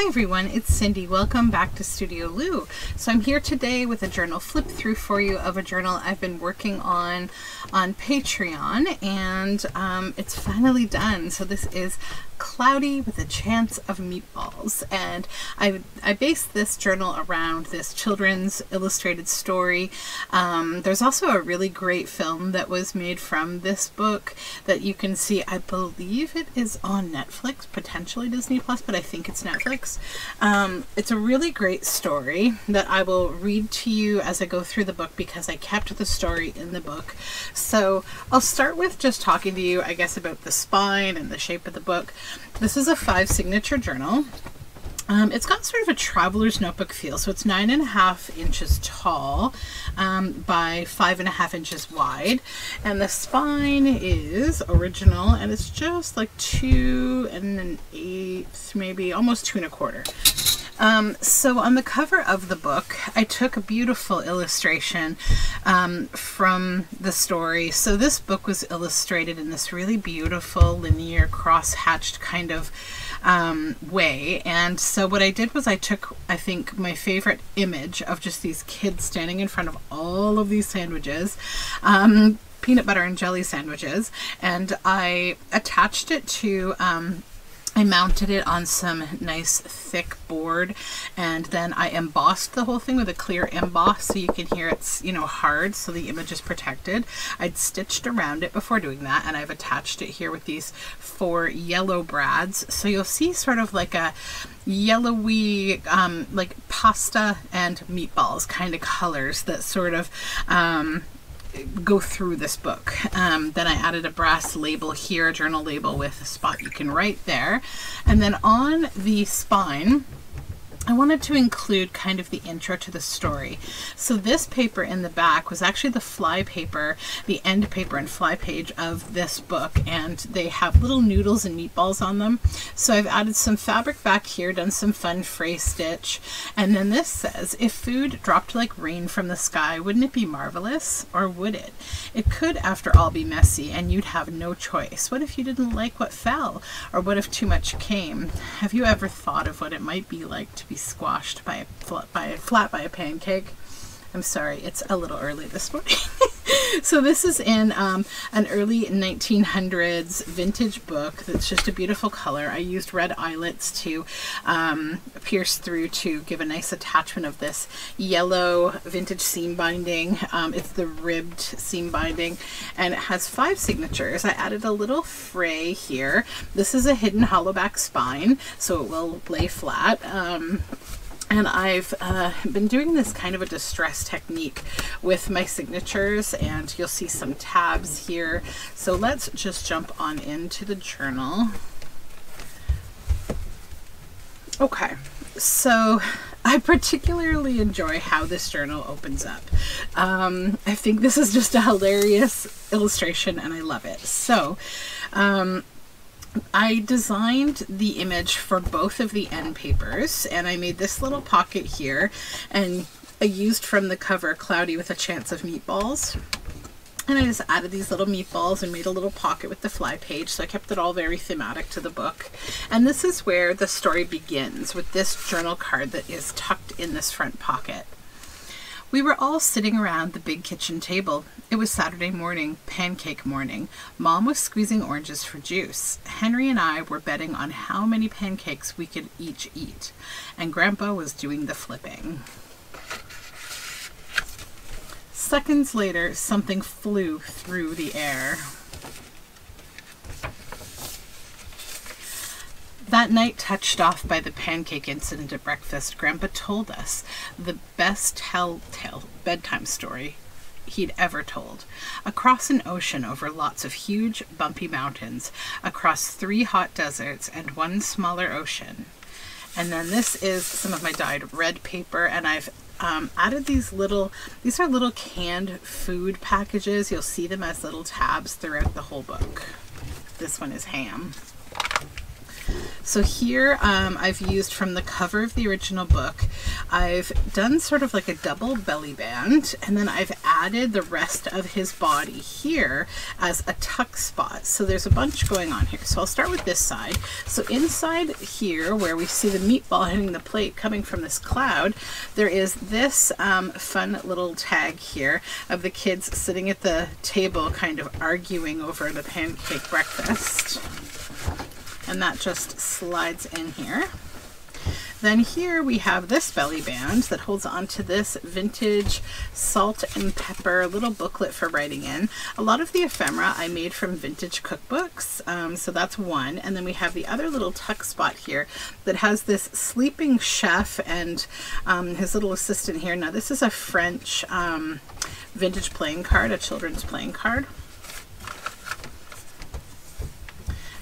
Hi everyone, it's Cindy. Welcome back to Studioloo. So I'm here today with a journal flip through for you of a journal I've been working on Patreon, and it's finally done. So this is Cloudy with a Chance of Meatballs, and I based this journal around this children's illustrated story. There's also a really great film that was made from this book that you can see. I believe it is on Netflix, potentially Disney Plus, but I think it's Netflix. It's a really great story that I will read to you as I go through the book because I kept the story in the book. So I'll start with just talking to you, I guess, about the spine and the shape of the book. This is a 5 signature journal. It's got sort of a traveler's notebook feel, so it's 9.5 inches tall by 5.5 inches wide, and the spine is original, and it's just like 2 1/8, maybe almost 2 1/4. So on the cover of the book, I took a beautiful illustration from the story. So this book was illustrated in this really beautiful linear cross-hatched kind of way, and so what I did was I took, I think, my favorite image of just these kids standing in front of all of these sandwiches, peanut butter and jelly sandwiches, and I attached it to I mounted it on some nice thick board, and then I embossed the whole thing with a clear emboss so you can hear it's, you know, hard, so the image is protected. I'd stitched around it before doing that, and I've attached it here with these 4 yellow brads. So you'll see sort of like a yellowy, like pasta and meatballs kind of colors that sort of go through this book. Then I added a brass label here, a journal label with a spot you can write there. And then on the spine, I wanted to include kind of the intro to the story. So this paper in the back was actually the fly paper, the end paper and fly page of this book, and they have little noodles and meatballs on them. So I've added some fabric back here, done some fun fray stitch, and then this says, if food dropped like rain from the sky, wouldn't it be marvelous? Or would it? It could, after all, be messy, and you'd have no choice. What if you didn't like what fell? Or what if too much came? Have you ever thought of what it might be like to be squashed by a pancake? I'm sorry, it's a little early this morning. So this is in an early 1900s vintage book that's just a beautiful color. I used red eyelets to pierce through to give a nice attachment of this yellow vintage seam binding. It's the ribbed seam binding, and it has 5 signatures. I added a little fray here. This is a hidden hollow back spine, so it will lay flat. And I've been doing this kind of a distress technique with my signatures, and you'll see some tabs here. So let's just jump on into the journal. Okay, so I particularly enjoy how this journal opens up. I think this is just a hilarious illustration, and I love it. So I designed the image for both of the end papers, and I made this little pocket here, and I used from the cover Cloudy with a Chance of Meatballs, and I just added these little meatballs and made a little pocket with the fly page, so I kept it all very thematic to the book. And this is where the story begins, with this journal card that is tucked in this front pocket. We were all sitting around the big kitchen table. It was Saturday morning, pancake morning. Mom was squeezing oranges for juice. Henry and I were betting on how many pancakes we could each eat, and Grandpa was doing the flipping. Seconds later, something flew through the air. That night, touched off by the pancake incident at breakfast, Grandpa told us the best telltale bedtime story he'd ever told. Across an ocean over lots of huge, bumpy mountains, across 3 hot deserts and 1 smaller ocean. And then this is some of my dyed red paper, and I've added these are little canned food packages. You'll see them as little tabs throughout the whole book. This one is ham. So here I've used from the cover of the original book, I've done sort of like a double belly band, and then I've added the rest of his body here as a tuck spot. So there's a bunch going on here. So I'll start with this side. So inside here, where we see the meatball hitting the plate coming from this cloud, there is this fun little tag here of the kids sitting at the table kind of arguing over the pancake breakfast. And that just slides in here. Then here we have this belly band that holds onto this vintage salt and pepper little booklet for writing in. A lot of the ephemera I made from vintage cookbooks, so that's one. And then we have the other little tuck spot here that has this sleeping chef and his little assistant here. Now this is a French vintage playing card, a children's playing card.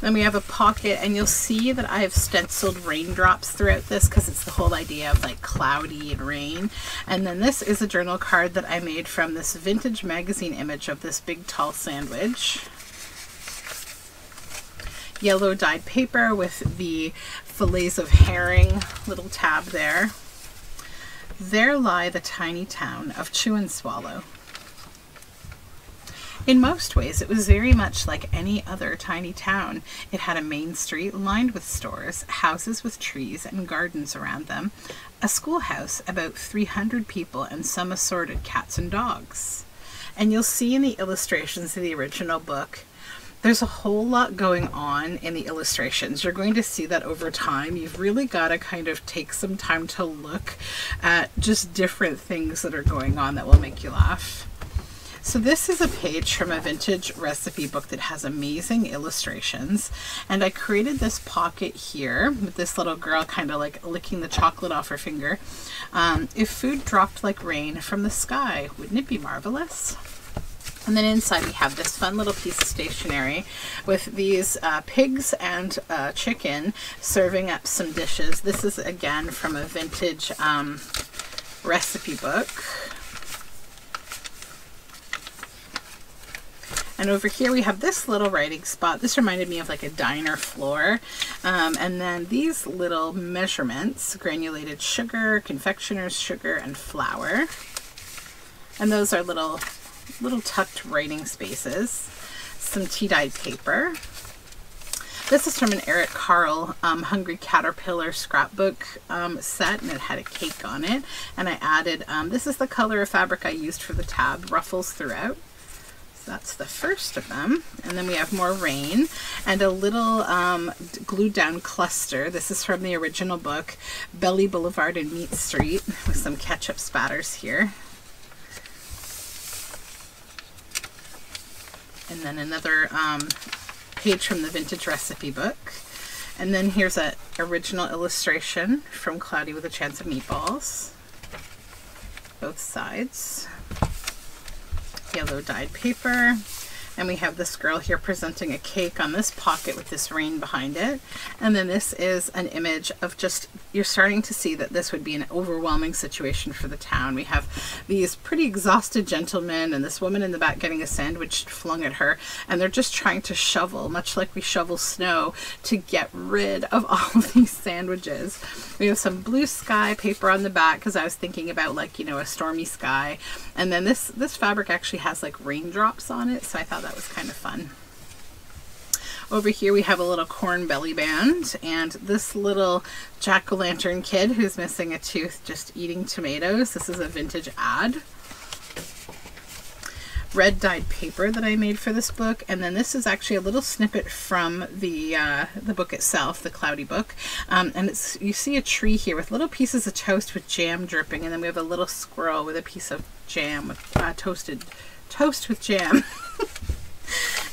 Then we have a pocket, and you'll see that I have stenciled raindrops throughout this because it's the whole idea of like cloudy and rain. And then this is a journal card that I made from this vintage magazine image of this big tall sandwich. Yellow dyed paper with the fillets of herring little tab there. There lie the tiny town of Chew and Swallow. In most ways, it was very much like any other tiny town. It had a main street lined with stores, houses with trees and gardens around them, a schoolhouse, about 300 people, and some assorted cats and dogs. And you'll see in the illustrations of the original book, there's a whole lot going on in the illustrations. You're going to see that over time. You've really got to kind of take some time to look at just different things that are going on that will make you laugh. So this is a page from a vintage recipe book that has amazing illustrations, and I created this pocket here with this little girl kind of like licking the chocolate off her finger. If food dropped like rain from the sky, wouldn't it be marvelous? And then inside we have this fun little piece of stationery with these pigs and chicken serving up some dishes. This is again from a vintage recipe book. And over here we have this little writing spot. This reminded me of like a diner floor. And then these little measurements, granulated sugar, confectioner's sugar, and flour. And those are little tucked writing spaces. Some tea-dyed paper. This is from an Eric Carle Hungry Caterpillar scrapbook set, and it had a cake on it. And I added, this is the color of fabric I used for the tab, ruffles throughout. That's the first of them. And then we have more rain and a little glued down cluster. This is from the original book, Belly Boulevard and Meat Street, with some ketchup spatters here. And then another page from the vintage recipe book. And then here's an original illustration from Cloudy with a Chance of Meatballs. Both sides. Yellow dyed paper, and we have this girl here presenting a cake on this pocket with this rain behind it. And then this is an image of just, you're starting to see that this would be an overwhelming situation for the town. We have these pretty exhausted gentlemen and this woman in the back getting a sandwich flung at her, and they're just trying to shovel, much like we shovel snow, to get rid of all of these sandwiches. We have some blue sky paper on the back because I was thinking about, like, you know, a stormy sky. And then this fabric actually has like raindrops on it, so I thought that was kind of fun. Over here we have a little corn belly band and this little jack-o'-lantern kid who's missing a tooth just eating tomatoes. This is a vintage ad. Red dyed paper that I made for this book, and then this is actually a little snippet from the book itself, the Cloudy book, and it's, you see a tree here with little pieces of toast with jam dripping, and then we have a little squirrel with a piece of jam with toast with jam.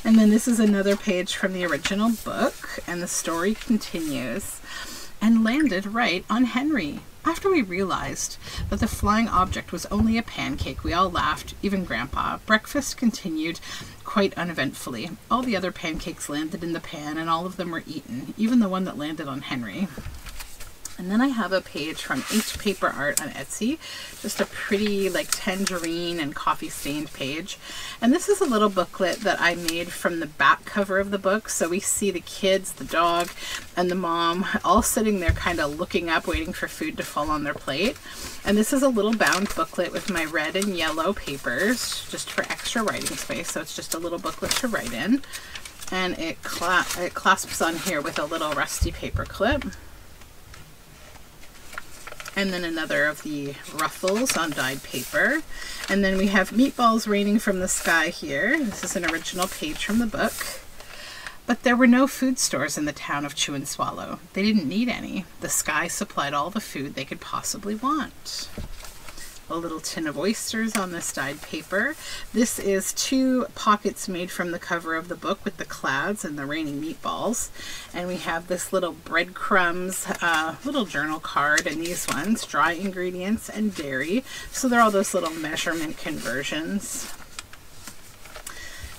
And then this is another page from the original book, and the story continues. And landed right on Henry. After we realized that the flying object was only a pancake, we all laughed, even Grandpa. Breakfast continued quite uneventfully. All the other pancakes landed in the pan, and all of them were eaten, even the one that landed on Henry. And then I have a page from Inked Paper Art on Etsy, just a pretty like tangerine and coffee stained page. And this is a little booklet that I made from the back cover of the book. So we see the kids, the dog, and the mom all sitting there kind of looking up, waiting for food to fall on their plate. And this is a little bound booklet with my red and yellow papers, just for extra writing space. So it's just a little booklet to write in. And it clasps on here with a little rusty paper clip. And then another of the ruffles on dyed paper. And then we have meatballs raining from the sky here. This is an original page from the book. But there were no food stores in the town of Chew and Swallow. They didn't need any. The sky supplied all the food they could possibly want. A little tin of oysters on this dyed paper. This is 2 pockets made from the cover of the book with the clouds and the raining meatballs. And we have this little breadcrumbs, little journal card, and these ones, dry ingredients and dairy. So they're all those little measurement conversions.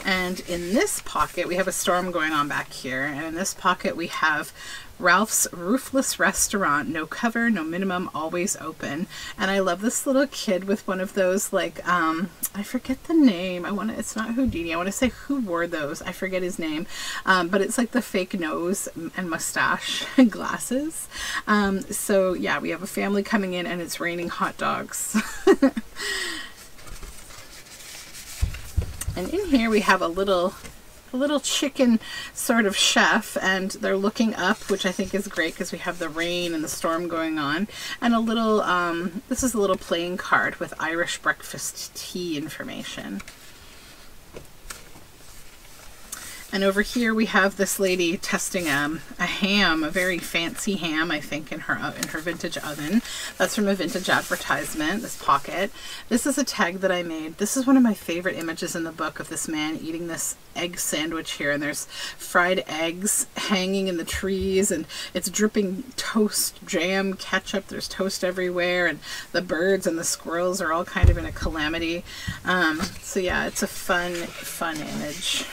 And in this pocket, we have a storm going on back here. And in this pocket, we have Ralph's Roofless Restaurant, no cover, no minimum, always open. And I love this little kid with one of those, like, I forget the name. It's not Houdini. I want to say who wore those. I forget his name. But it's like the fake nose and mustache and glasses. So yeah, we have a family coming in and it's raining hot dogs. And in here we have a little chicken sort of chef, and they're looking up, which I think is great because we have the rain and the storm going on. And a little, this is a little playing card with Irish breakfast tea information. And over here we have this lady testing a ham, a very fancy ham, I think, in her vintage oven. That's from a vintage advertisement, this pocket. This is a tag that I made. This is one of my favorite images in the book of this man eating this egg sandwich here. And there's fried eggs hanging in the trees, and it's dripping toast, jam, ketchup. There's toast everywhere, and the birds and the squirrels are all kind of in a calamity. So yeah, it's a fun image.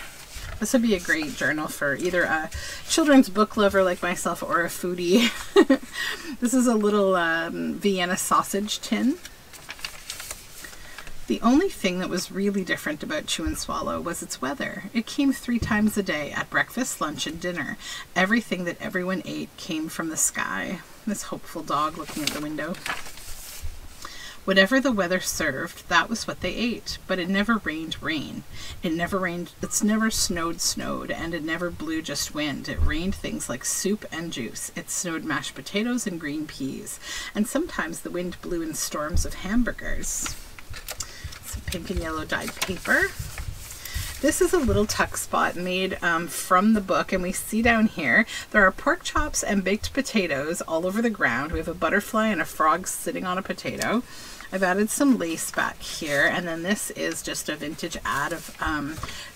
This would be a great journal for either a children's book lover like myself or a foodie. This is a little Vienna sausage tin. The only thing that was really different about Chew and Swallow was its weather. It came 3 times a day, at breakfast, lunch, and dinner. Everything that everyone ate came from the sky. This hopeful dog looking at the window. Whatever the weather served, that was what they ate. But it never rained rain. It's never snowed, and it never blew just wind. It rained things like soup and juice. It snowed mashed potatoes and green peas. And sometimes the wind blew in storms of hamburgers. Some pink and yellow dyed paper. This is a little tuck spot made from the book, and we see down here there are pork chops and baked potatoes all over the ground. We have a butterfly and a frog sitting on a potato. I've added some lace back here, and then this is just a vintage ad of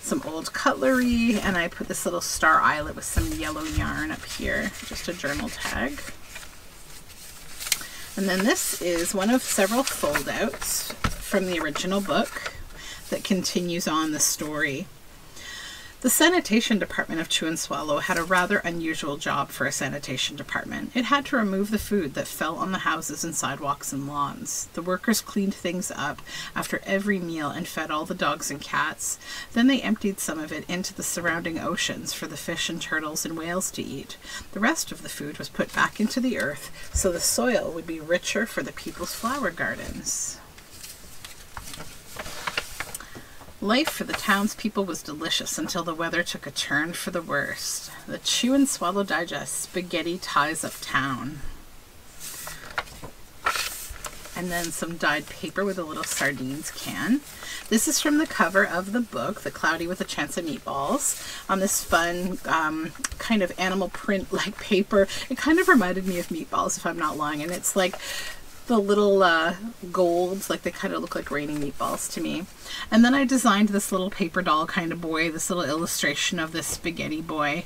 some old cutlery, and I put this little star eyelet with some yellow yarn up here, just a journal tag. And then this is one of several foldouts from the original book that continues on the story. The sanitation department of Chew and Swallow had a rather unusual job for a sanitation department. It had to remove the food that fell on the houses and sidewalks and lawns. The workers cleaned things up after every meal and fed all the dogs and cats. Then they emptied some of it into the surrounding oceans for the fish and turtles and whales to eat. The rest of the food was put back into the earth so the soil would be richer for the people's flower gardens. Life for the townspeople was delicious until the weather took a turn for the worst. The Chew and Swallow Digest, Spaghetti Ties Up Town. And then some dyed paper with a little sardines can. This is from the cover of the book, The Cloudy with a Chance of Meatballs, on this fun kind of animal print-like paper. It kind of reminded me of meatballs, if I'm not lying, and it's like the little golds, like they kind of look like raining meatballs to me. And then I designed this little paper doll kind of boy, this little illustration of this spaghetti boy.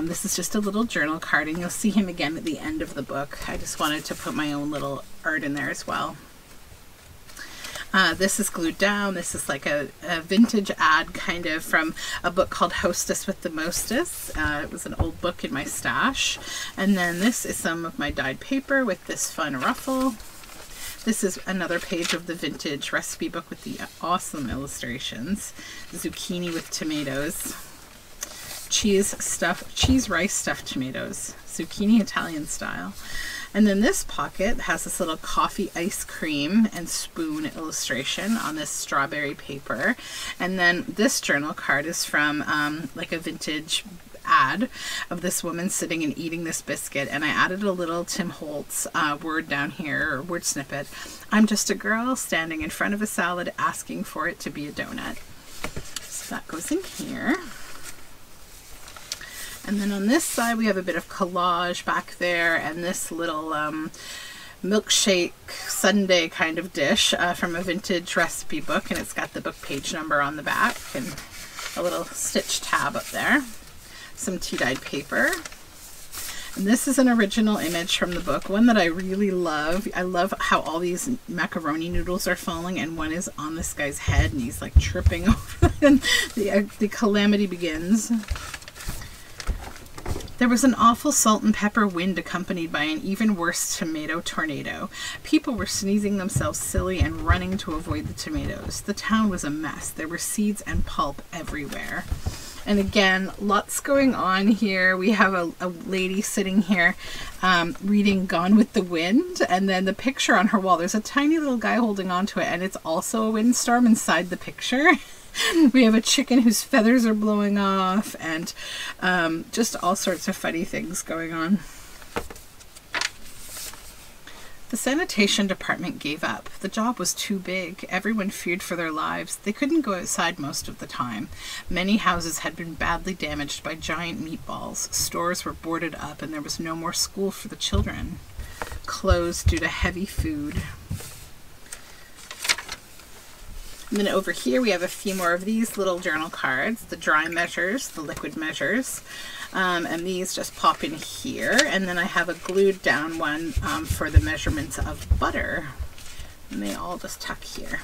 This is just a little journal card, and you'll see him again at the end of the book. I just wanted to put my own little art in there as well. This is glued down. This is like a vintage ad kind of from a book called Hostess with the Mostess. It was an old book in my stash. And then this is some of my dyed paper with this fun ruffle. This is another page of the vintage recipe book with the awesome illustrations. Zucchini with tomatoes. Cheese rice stuffed tomatoes. Zucchini Italian style. And then this pocket has this little coffee ice cream and spoon illustration on this strawberry paper. And then this journal card is from like a vintage ad of this woman sitting and eating this biscuit, and I added a little Tim Holtz word down here, or word snippet. I'm just a girl standing in front of a salad asking for it to be a donut. So that goes in here. And then on this side we have a bit of collage back there, and this little milkshake sundae kind of dish from a vintage recipe book, and it's got the book page number on the back and a little stitch tab up there. Some tea-dyed paper. And this is an original image from the book, one that I really love. I love how all these macaroni noodles are falling, and one is on this guy's head and he's like tripping over them. The calamity begins. There was an awful salt and pepper wind accompanied by an even worse tomato tornado. People were sneezing themselves silly and running to avoid the tomatoes. The town was a mess. There were seeds and pulp everywhere. And again, lots going on here. We have a lady sitting here reading Gone with the Wind, and then the picture on her wall, there's a tiny little guy holding on to it, and it's also a windstorm inside the picture. We have a chicken whose feathers are blowing off, and just all sorts of funny things going on. The sanitation department gave up. The job was too big. Everyone feared for their lives. They couldn't go outside most of the time. Many houses had been badly damaged by giant meatballs. Stores were boarded up, and there was no more school for the children. Closed due to heavy food. And then over here we have a few more of these little journal cards, the dry measures, the liquid measures, and these just pop in here. And then I have a glued down one for the measurements of butter, and they all just tuck here.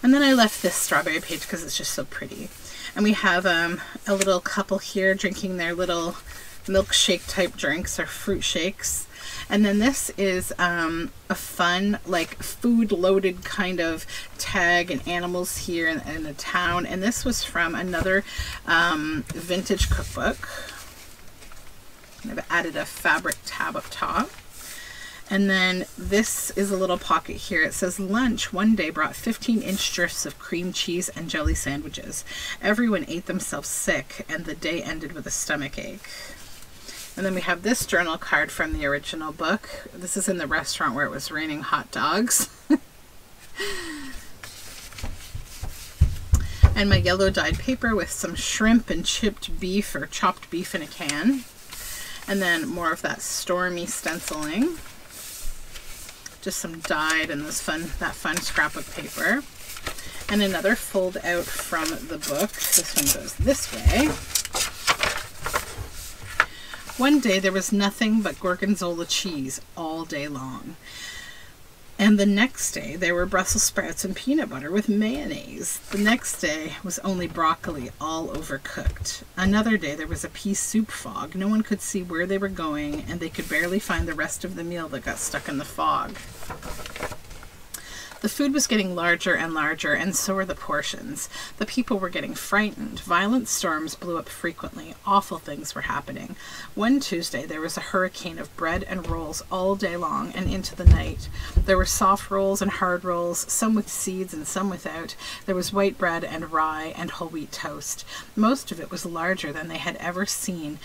And then I left this strawberry page because it's just so pretty. And we have a little couple here drinking their little milkshake type drinks, or fruit shakes. And then this is a fun, like, food loaded kind of tag and animals here in the town. And this was from another vintage cookbook. I've added a fabric tab up top. And then this is a little pocket here. It says, lunch one day brought 15-inch drifts of cream cheese and jelly sandwiches. Everyone ate themselves sick, and the day ended with a stomach ache. And then we have this journal card from the original book. This is in the restaurant where it was raining hot dogs. And my yellow dyed paper with some shrimp and chipped beef, or chopped beef in a can. And then more of that stormy stenciling. Just some dyed and that fun scrapbook paper. And another fold out from the book. This one goes this way. One day there was nothing but gorgonzola cheese all day long. And the next day there were Brussels sprouts and peanut butter with mayonnaise. The next day was only broccoli, all overcooked. Another day there was a pea soup fog. No one could see where they were going, and they could barely find the rest of the meal that got stuck in the fog. The food was getting larger and larger, and so were the portions. The people were getting frightened. Violent storms blew up frequently. Awful things were happening. One Tuesday, there was a hurricane of bread and rolls all day long and into the night. There were soft rolls and hard rolls, some with seeds and some without. There was white bread and rye and whole wheat toast. Most of it was larger than they had ever seen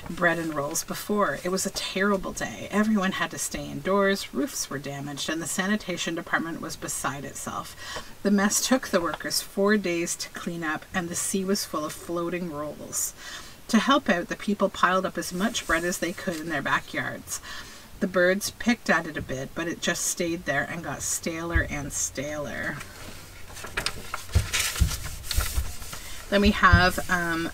bread and rolls before. It was a terrible day. Everyone had to stay indoors, roofs were damaged, and the sanitation department was beside itself. The mess took the workers 4 days to clean up, and the sea was full of floating rolls. To help out, the people piled up as much bread as they could in their backyards. The birds picked at it a bit, but it just stayed there and got staler and staler. Then we have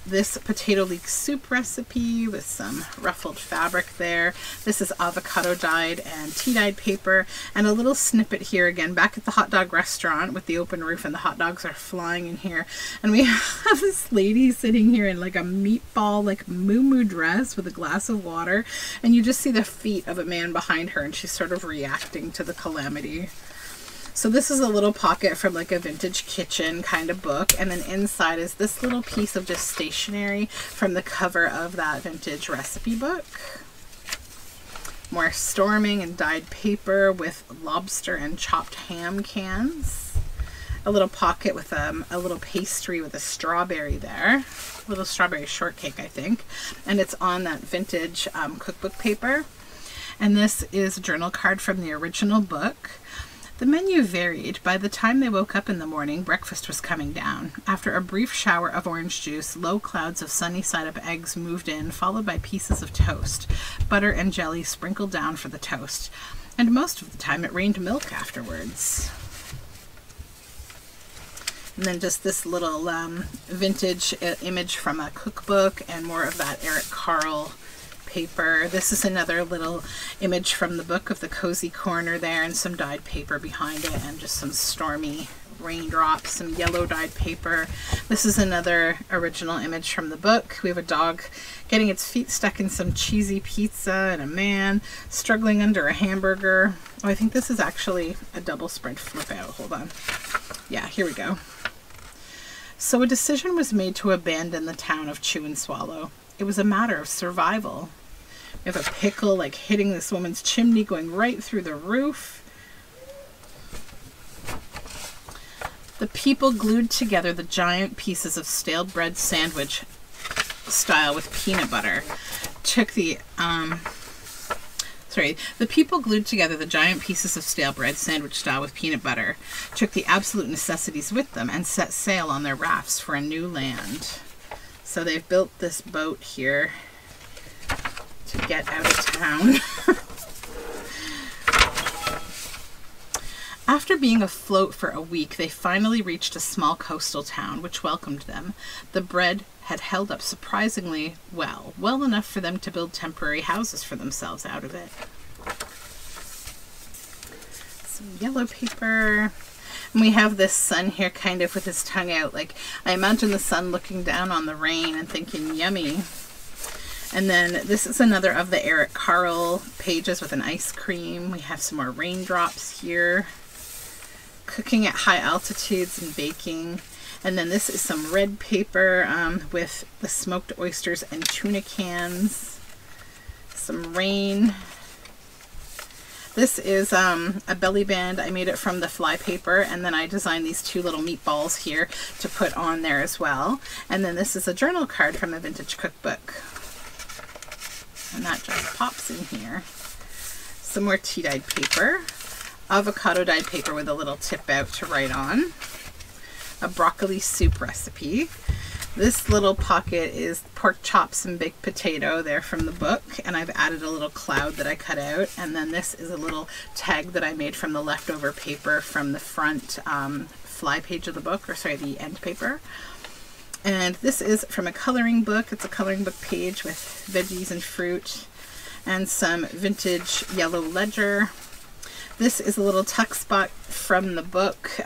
this potato leek soup recipe with some ruffled fabric there. This is avocado dyed and tea dyed paper, and a little snippet here again back at the hot dog restaurant with the open roof, and the hot dogs are flying in here. And we have this lady sitting here in like a meatball, like moo dress with a glass of water, and you just see the feet of a man behind her, and she's sort of reacting to the calamity. So this is a little pocket from like a vintage kitchen kind of book, and then inside is this little piece of just stationery from the cover of that vintage recipe book. More storming and dyed paper with lobster and chopped ham cans. A little pocket with a little pastry with a strawberry there. A little strawberry shortcake, I think. And it's on that vintage cookbook paper. And this is a journal card from the original book. The menu varied. By the time they woke up in the morning, breakfast was coming down. After a brief shower of orange juice, low clouds of sunny-side-up eggs moved in, followed by pieces of toast, butter and jelly sprinkled down for the toast. And most of the time it rained milk afterwards. And then just this little vintage image from a cookbook, and more of that Eric Carle paper. This is another little image from the book of the cozy corner there, and some dyed paper behind it, and just some stormy raindrops, some yellow dyed paper. This is another original image from the book. We have a dog getting its feet stuck in some cheesy pizza, and a man struggling under a hamburger. Oh, I think this is actually a double spread flip out. Hold on. Yeah, here we go. So a decision was made to abandon the town of Chew and Swallow. It was a matter of survival. We have a pickle like hitting this woman's chimney, going right through the roof. The people glued together the giant pieces of stale bread sandwich style with peanut butter. The people glued together the giant pieces of stale bread sandwich style with peanut butter, took the absolute necessities with them, and set sail on their rafts for a new land. So they've built this boat here to get out of town. After being afloat for a week, they finally reached a small coastal town which welcomed them. The bread had held up surprisingly well enough for them to build temporary houses for themselves out of it. Some yellow paper. And we have this sun here kind of with his tongue out. Like, I imagine the sun looking down on the rain and thinking, yummy. And then this is another of the Eric Carle pages with an ice cream. We have some more raindrops here. Cooking at high altitudes and baking. And then this is some red paper with the smoked oysters and tuna cans. Some rain. This is a belly band. I made it from the fly paper, and then I designed these two little meatballs here to put on there as well. And then this is a journal card from a vintage cookbook. And that just pops in here. Some more tea dyed paper. Avocado dyed paper with a little tip out to write on. A broccoli soup recipe. This little pocket is pork chops and baked potato there from the book, and I've added a little cloud that I cut out. And then this is a little tag that I made from the leftover paper from the front fly page of the book, or sorry, the end paper. And this is from a coloring book. It's a coloring book page with veggies and fruit and some vintage yellow ledger. This is a little tuck spot from the book.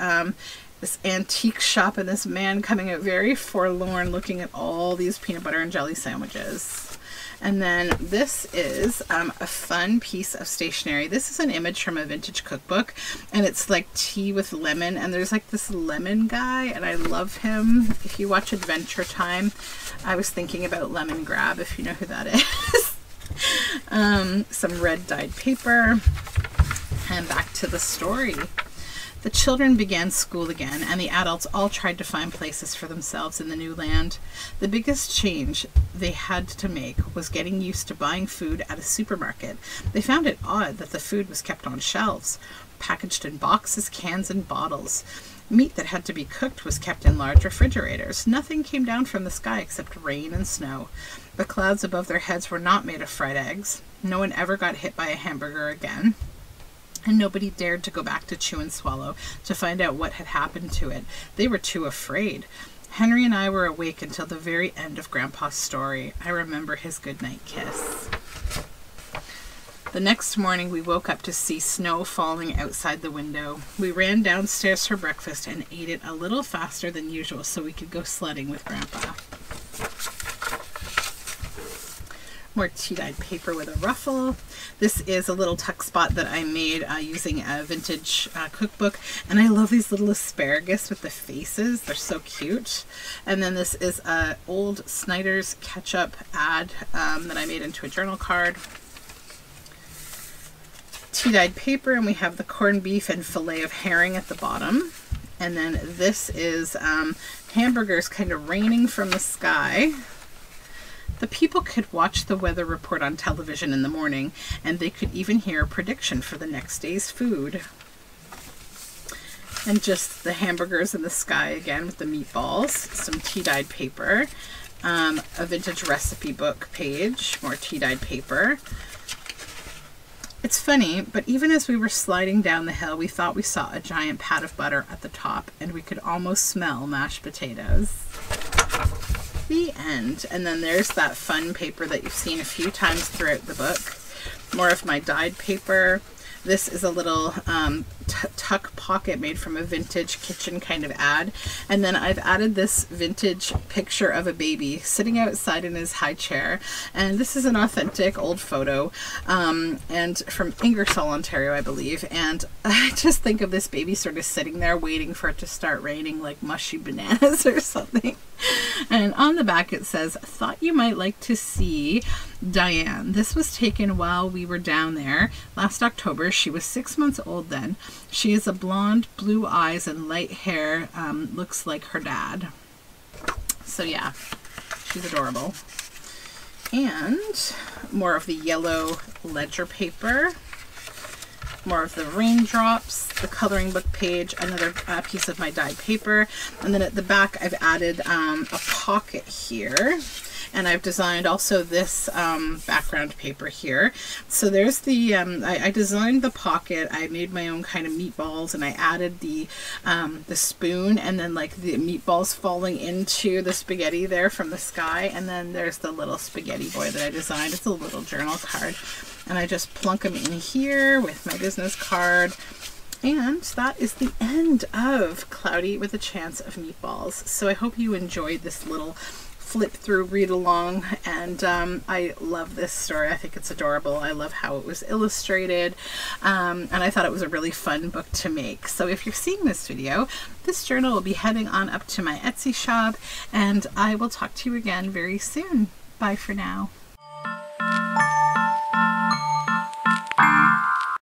This antique shop, and this man coming out very forlorn looking at all these peanut butter and jelly sandwiches. And then this is a fun piece of stationery. This is an image from a vintage cookbook, and it's like tea with lemon, and there's like this lemon guy, and I love him. If you watch Adventure Time, I was thinking about Lemon Grab, if you know who that is. Some red dyed paper, and back to the story. The children began school again, and the adults all tried to find places for themselves in the new land. The biggest change they had to make was getting used to buying food at a supermarket. They found it odd that the food was kept on shelves, packaged in boxes, cans, and bottles. Meat that had to be cooked was kept in large refrigerators. Nothing came down from the sky except rain and snow. The clouds above their heads were not made of fried eggs. No one ever got hit by a hamburger again. And nobody dared to go back to Chew and Swallow to find out what had happened to it. They were too afraid. Henry and I were awake until the very end of Grandpa's story. I remember his goodnight kiss. The next morning we woke up to see snow falling outside the window. We ran downstairs for breakfast and ate it a little faster than usual so we could go sledding with Grandpa. More tea-dyed paper with a ruffle. This is a little tuck spot that I made using a vintage cookbook, and I love these little asparagus with the faces. They're so cute. And then this is a old Snyder's ketchup ad that I made into a journal card. Tea-dyed paper, and we have the corned beef and fillet of herring at the bottom. And then this is hamburgers kind of raining from the sky. The people could watch the weather report on television in the morning, and they could even hear a prediction for the next day's food. And just the hamburgers in the sky again with the meatballs, some tea-dyed paper, a vintage recipe book page, more tea-dyed paper. It's funny, but even as we were sliding down the hill, we thought we saw a giant pat of butter at the top, and we could almost smell mashed potatoes. The end. And then there's that fun paper that you've seen a few times throughout the book. More of my dyed paper. This is a little tuck pocket made from a vintage kitchen kind of ad. And then I've added this vintage picture of a baby sitting outside in his high chair. And this is an authentic old photo and from Ingersoll, Ontario, I believe. And I just think of this baby sort of sitting there waiting for it to start raining like mushy bananas or something. And on the back it says, "Thought you might like to see Diane." This was taken while we were down there last October. She was 6 months old then. She is a blonde, blue eyes and light hair. Looks like her dad. So yeah, she's adorable. And more of the yellow ledger paper. More of the raindrops, the coloring book page, another piece of my dyed paper. And then at the back I've added a pocket here. And I've designed also this background paper here. So there's the, I designed the pocket. I made my own kind of meatballs, and I added the spoon, and then like the meatballs falling into the spaghetti there from the sky. And then there's the little spaghetti boy that I designed. It's a little journal card. And I just plunk them in here with my business card. And that is the end of Cloudy with a Chance of Meatballs. So I hope you enjoyed this little flip through read along, and I love this story. I think it's adorable. I love how it was illustrated, and I thought it was a really fun book to make. So if you're seeing this video, this journal will be heading on up to my Etsy shop, and I will talk to you again very soon. Bye for now.